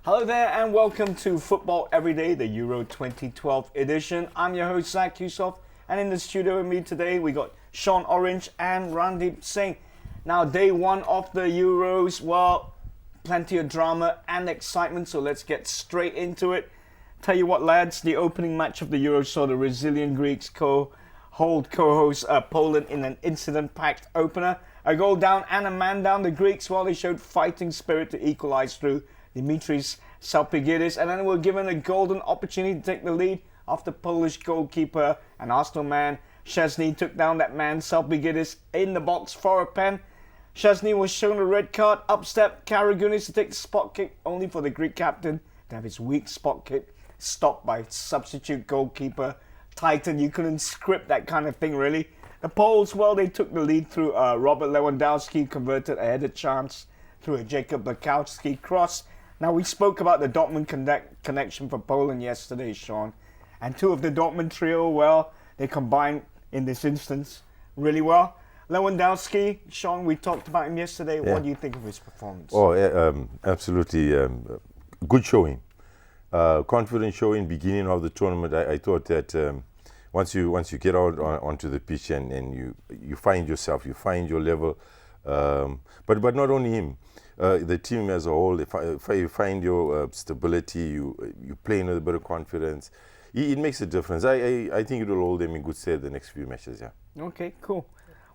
Hello there and welcome to Football Everyday, the Euro 2012 edition. I'm your host Zack Yusof, and in the studio with me today we got Shaun Orange and Randeep Singh. Now day one of the Euros, well, plenty of drama and excitement, so let's get straight into it. Tell you what lads, the opening match of the Euros saw the resilient Greeks co-host Poland in an incident-packed opener. A goal down and a man down, the Greeks, well, they showed fighting spirit to equalise through Dimitris Salpigidis, and then were given a golden opportunity to take the lead after Polish goalkeeper and Arsenal man Szczesny took down that man Salpigidis in the box for a pen. Szczesny was shown a red card, up-stepped Karagounis to take the spot kick, only for the Greek captain to have his weak spot kick stopped by substitute goalkeeper Titan. You couldn't script that kind of thing, really. The Poles, well, they took the lead through Robert Lewandowski, converted a headed chance through a Jacob Blakowski cross. Now, we spoke about the Dortmund connection for Poland yesterday, Shaun. And two of the Dortmund trio, well, they combined in this instance really well. Lewandowski, Shaun, we talked about him yesterday. Yeah. What do you think of his performance? Absolutely good showing. Confident showing beginning of the tournament. I thought that once you get out onto the pitch and you find yourself, you find your level. But not only him. The team as a whole, if you find your stability, you play with a bit of confidence, it makes a difference. I think it will hold them in good stead the next few matches, yeah. Okay, cool.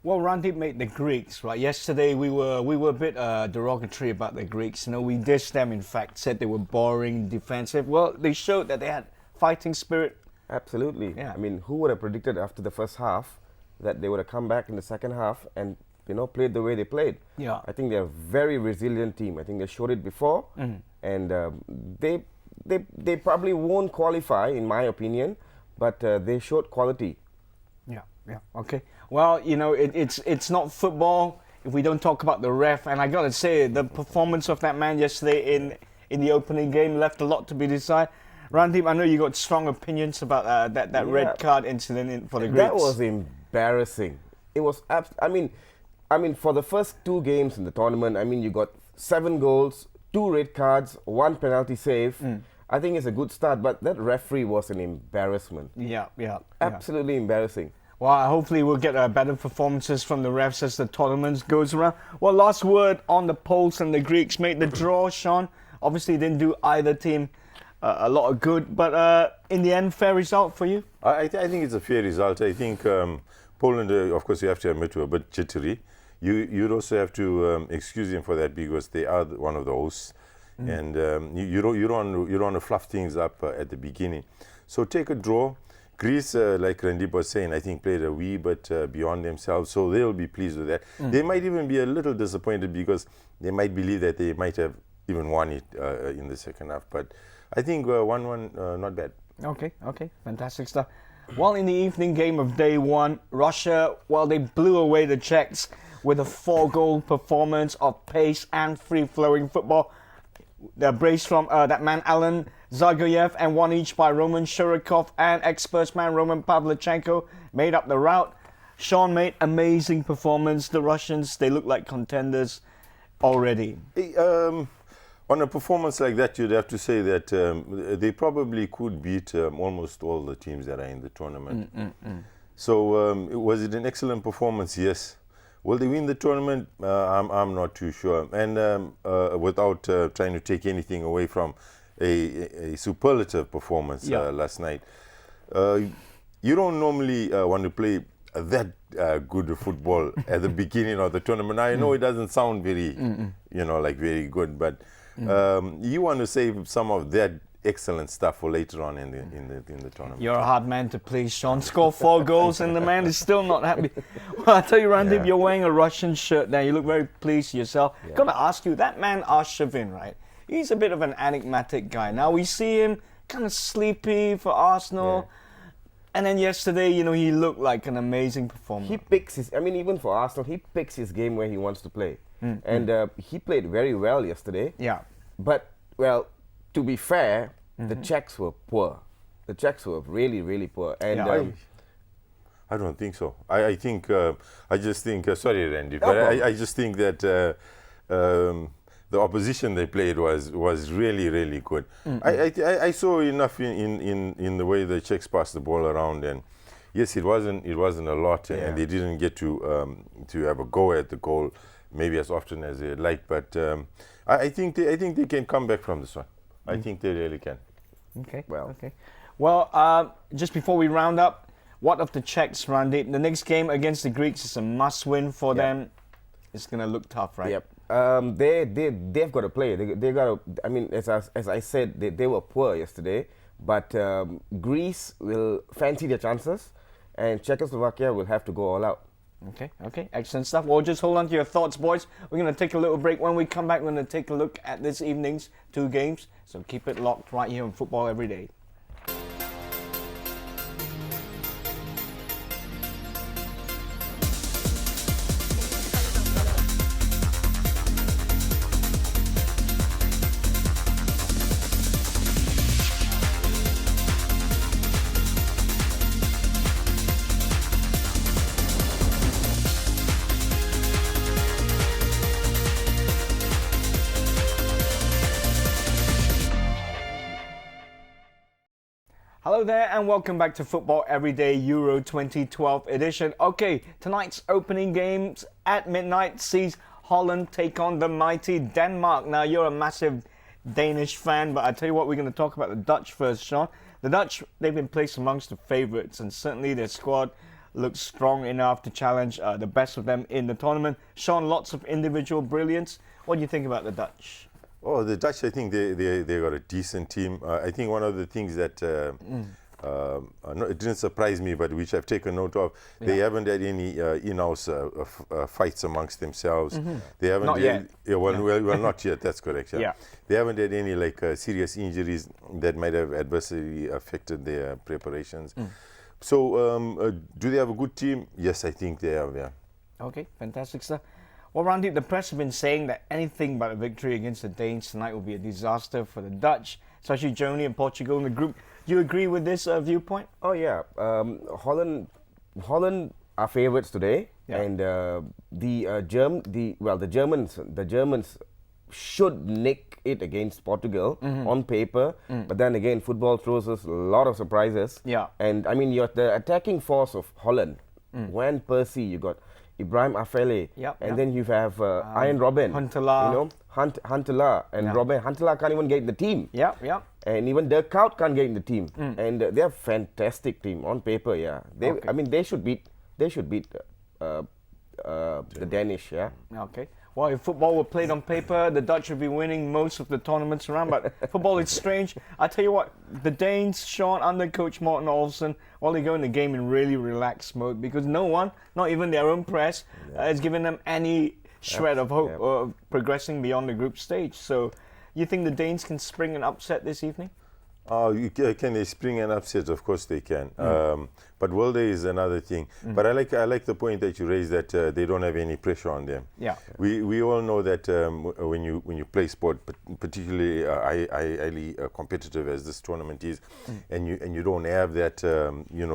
Well, Randeep made the Greeks, right? Yesterday we were a bit derogatory about the Greeks. You know, we dissed them, in fact, said they were boring, defensive. Well, they showed that they had fighting spirit. Absolutely. Yeah. I mean, who would have predicted after the first half that they would have come back in the second half and played the way they played. Yeah. I think they're a very resilient team. I think they showed it before, and they probably won't qualify, in my opinion, but they showed quality. Yeah. Okay. Well, it's not football if we don't talk about the ref, and I gotta say the performance of that man yesterday in the opening game left a lot to be desired. Randeep, I know you got strong opinions about that red card incident for the Greeks. That was embarrassing. It was I mean, for the first two games in the tournament, you got 7 goals, 2 red cards, 1 penalty save. I think it's a good start, but that referee was an embarrassment. Yeah. Absolutely embarrassing. Well, hopefully we'll get better performances from the refs as the tournament goes around. Well, last word on the Poles and the Greeks. Made the draw, Shaun. Obviously didn't do either team a lot of good, but in the end, fair result for you? I think it's a fair result. I think Poland, of course, you have to admit, were a bit jittery. You'd also have to excuse them for that because they are one of the hosts, and you don't want to fluff things up at the beginning. So take a draw. Greece, like Randeep was saying, I think played a wee bit beyond themselves, so they'll be pleased with that. They might even be a little disappointed because they might believe that they might have even won it in the second half. But I think 1-1, not bad. Okay, fantastic stuff. Well, in the evening game of day one, Russia, well, they blew away the Czechs with a 4-goal performance of pace and free-flowing football. The brace from that man Alan Zagoyev and one each by Roman Shurikov and ex-Spurs man Roman Pavlyuchenko made up the rout. Shaun made amazing performance. The Russians, they look like contenders already. On a performance like that, you'd have to say that they probably could beat almost all the teams that are in the tournament. So was it an excellent performance? Yes. Will they win the tournament? I'm not too sure. And without trying to take anything away from a superlative performance last night, you don't normally want to play that good football at the beginning of the tournament. Now, I know it doesn't sound very, like very good, but you want to save some of that excellent stuff for later on in the tournament. You're a hard man to please, Shaun. Score 4 goals and the man is still not happy. Well, I tell you, Randeep, you're wearing a Russian shirt now. You look very pleased yourself. Got to ask you, that man Arshavin, right? He's a bit of an enigmatic guy. Now we see him kind of sleepy for Arsenal. And then yesterday, he looked like an amazing performer. He picks even for Arsenal, he picks his game where he wants to play. And he played very well yesterday. Yeah. But, well, to be fair, the Czechs were poor. The Czechs were really, really poor. And I don't think so. I just think, sorry Randy, but I just think that the opposition they played was really, really good. I saw enough in the way the Czechs passed the ball around, and yes, it wasn't a lot, and they didn't get to have a go at the goal maybe as often as they'd like. But I think they can come back from this one. I think they really can. Okay. Well, just before we round up, what of the Czechs, Randeep? The next game against the Greeks is a must-win for them. It's going to look tough, right? Yep. They've got to play. They got to. I mean, as I said, they were poor yesterday, but Greece will fancy their chances, and Czechoslovakia will have to go all out. Okay, excellent stuff. Well, just hold on to your thoughts, boys. We're going to take a little break. When we come back, we're going to take a look at this evening's 2 games. So keep it locked right here on Football Every Day. Hello there and welcome back to Football Everyday Euro 2012 edition. Okay, tonight's opening games at midnight sees Holland take on the mighty Denmark. Now, you're a massive Danish fan, but I tell you what, we're going to talk about the Dutch first, Shaun. The Dutch, they've been placed amongst the favourites, and certainly their squad looks strong enough to challenge the best of them in the tournament. Shaun, lots of individual brilliance. What do you think about the Dutch? Oh, the Dutch, I think they got a decent team. I think one of the things that it didn't surprise me, but which I've taken note of, they haven't had any in-house fights amongst themselves. They haven't Not yet. Well, not yet. That's correct. Yeah. They haven't had any serious injuries that might have adversely affected their preparations. So, do they have a good team? Yes, I think they have. Yeah. Okay, fantastic stuff. Well, Randeep, the press have been saying that anything but a victory against the Danes tonight will be a disaster for the Dutch, especially Germany and Portugal in the group. Do you agree with this viewpoint? Oh yeah, Holland are favourites today, and the Germans should nick it against Portugal on paper. But then again, football throws us a lot of surprises. Yeah. And I mean, you're the attacking force of Holland. Van Persie, you got Ibrahim Afellay, and then you have Ian Robben, Huntelaar. Huntelaar and Robben. Huntelaar can't even get in the team. Yeah. And even Dirk Kuyt can't get in the team. And they're a fantastic team on paper. Yeah, I mean, they should beat the Danish. Yeah. Okay. Well, if football were played on paper, the Dutch would be winning most of the tournaments around. But football is strange. I tell you what, the Danes, Shaun, under coach Morten Olsen, well, they go in the game in really relaxed mode because no one, not even their own press, has given them any shred of hope of progressing beyond the group stage. So, you think the Danes can spring an upset this evening? Can they spring an upset? Of course they can. But will they is another thing. But I like the point that you raised that they don't have any pressure on them. Yeah. We all know that when you play sport, particularly highly competitive as this tournament is, and you don't have that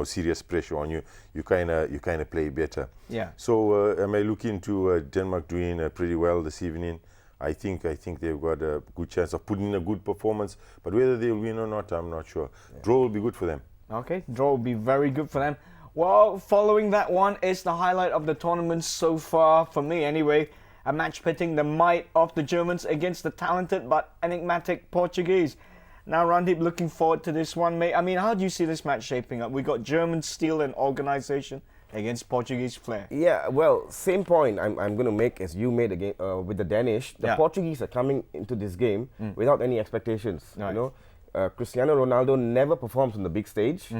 serious pressure on you, you kind of play better. Yeah. So am I looking to Denmark doing pretty well this evening? I think they've got a good chance of putting in a good performance, but whether they'll win or not, I'm not sure. Draw will be good for them. Okay, draw will be very good for them. Well, following that one is the highlight of the tournament so far, for me anyway, a match pitting the might of the Germans against the talented but enigmatic Portuguese. Now, Randeep, looking forward to this one, mate. I mean, how do you see this match shaping up? We got German steel and organisation against Portuguese flair. Yeah, well, same point I'm going to make as you made again with the Danish. The Portuguese are coming into this game without any expectations. Right. You know, Cristiano Ronaldo never performs on the big stage.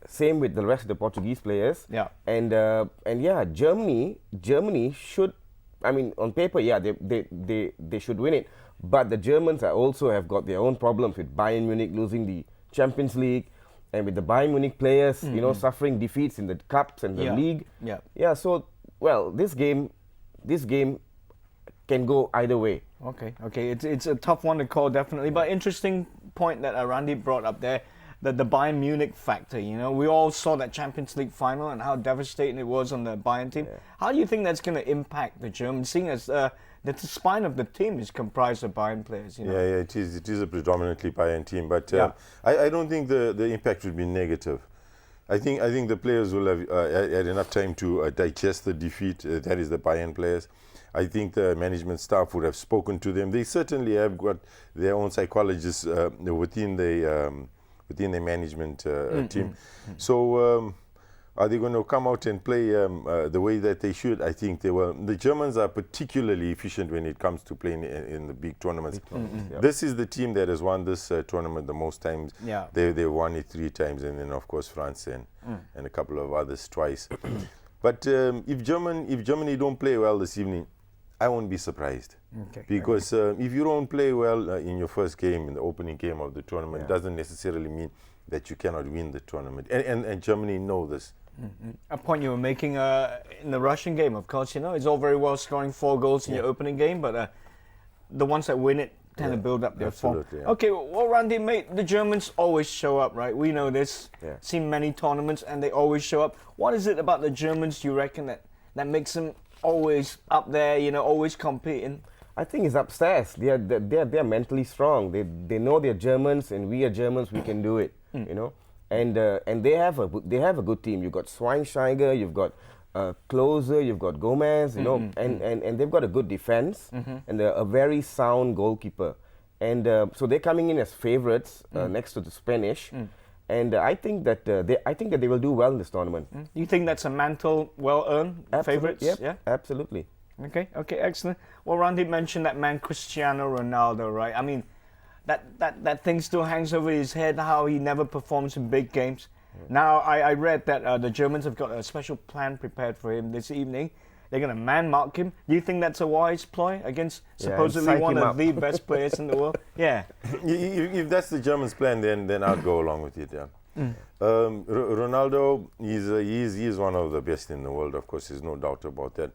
Same with the rest of the Portuguese players. Yeah. And Germany should. I mean, on paper, they should win it. But the Germans also have got their own problems with Bayern Munich losing the Champions League. And with the Bayern Munich players, suffering defeats in the cups and the league. Yeah. So, well, this game can go either way. Okay. It's a tough one to call, definitely. But interesting point that Randeep brought up there. the Bayern Munich factor. You know, we all saw that Champions League final and how devastating it was on the Bayern team. Yeah. How do you think that's going to impact the Germans, seeing as the spine of the team is comprised of Bayern players? You know? Yeah, it is. It is a predominantly Bayern team, but Yeah. I don't think the impact would be negative. I think the players will have had enough time to digest the defeat. That is the Bayern players. I think the management staff would have spoken to them. They certainly have got their own psychologists within the management team. So are they going to come out and play the way that they should? I think they will. The Germans are particularly efficient when it comes to playing in the big tournaments. Yep. This is the team that has won this tournament the most times. Yeah. They won it 3 times, and then of course France and a couple of others twice. But if Germany don't play well this evening, I won't be surprised. Okay. Because if you don't play well in your first game, in the opening game of the tournament, Yeah. doesn't necessarily mean that you cannot win the tournament. And Germany know this. A point you were making in the Russian game, of course, you know, it's all very well scoring 4 goals in your opening game, but the ones that win it tend to build up their form. Absolutely, yeah. Okay, well, Randy, mate, the Germans always show up, right? We know this. Yeah. Seen many tournaments, and they always show up. What is it about the Germans, you reckon, that makes them always up there, you know, always competing? I think it's upstairs. They're mentally strong. They know they're Germans, and we are Germans. We can do it. You know, and they have a good team. You've got Schweinsteiger, you've got Klose, you've got Gomez. You know, and they've got a good defense and they're a very sound goalkeeper. And so they're coming in as favourites next to the Spanish. And I think that they will do well in this tournament. You think that's a mantle well-earned, favourites? Yep, Yeah. absolutely. Okay, excellent. Well, Randy mentioned that man Cristiano Ronaldo, right? I mean, that thing still hangs over his head, how he never performs in big games. Now, I read that the Germans have got a special plan prepared for him this evening. They're going to man-mark him. Do you think that's a wise ploy against supposedly psych one him of up. the best players in the world? Yeah. If that's the Germans' plan, then I'd go along with it. Yeah. Ronaldo, he's one of the best in the world. Of course, there's no doubt about that.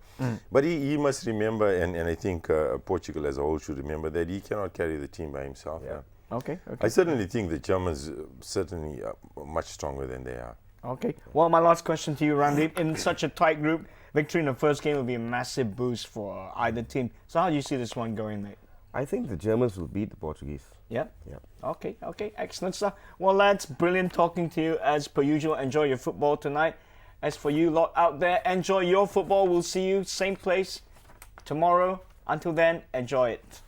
But he must remember, and I think Portugal as a whole should remember that he cannot carry the team by himself. Yeah. Okay. I certainly think the Germans certainly are much stronger than they are. Okay. Well, my last question to you, Randy. In such a tight group, victory in the first game will be a massive boost for either team. So how do you see this one going, mate? I think the Germans will beat the Portuguese. Yeah? Yeah. Okay. Excellent stuff. Well, lads, brilliant talking to you as per usual. Enjoy your football tonight. As for you lot out there, enjoy your football. We'll see you same place tomorrow. Until then, enjoy it.